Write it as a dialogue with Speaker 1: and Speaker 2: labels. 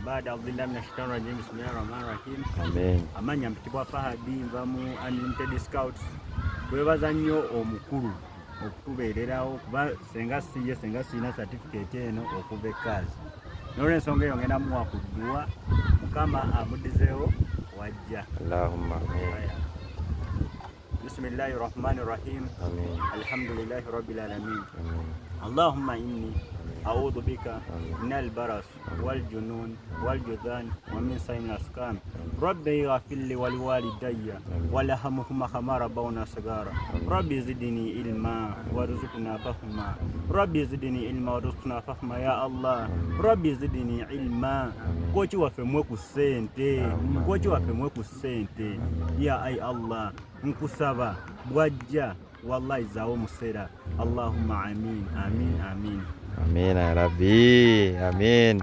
Speaker 1: baada auzubillahi minashaitanir rajim bismillahir rahmanir rahim.
Speaker 2: Amen.
Speaker 1: Amanya mpitibwa Fahadi nva mu Unlimited Scouts. Twebaza nnyo omukulu okutubeererawo kuba senga siina certificate eno okuva ekaazi. N'olw'ensonga eyo ngenda muwa ku dduwa Mukama amuddizeewo wajja.
Speaker 2: Allahumma amin.
Speaker 1: Bismillahir rahmanir rahim.
Speaker 2: Amin.
Speaker 1: Alhamdulillahi rabbil alamin.
Speaker 2: Amin.
Speaker 1: Allahumma inni أعوذ بك من البرص والجنون والجذام ومن سيء الأسقام. ربي اغفر لي ولوالدي ولهمهما كما ربونا صغارا. ربي زدني علما وارزقنا فهما. ربي زدني علما وارزقنا فهما يا الله. ربي زدني علما. Kochi wafemwe ku ssente, kochi wafemwe ku ssente. Ya ay Allah, nkusaba bwajja wallahi zaawo musera. Allahumma amin amin amin.
Speaker 2: Amin ya Rabbi. Amin.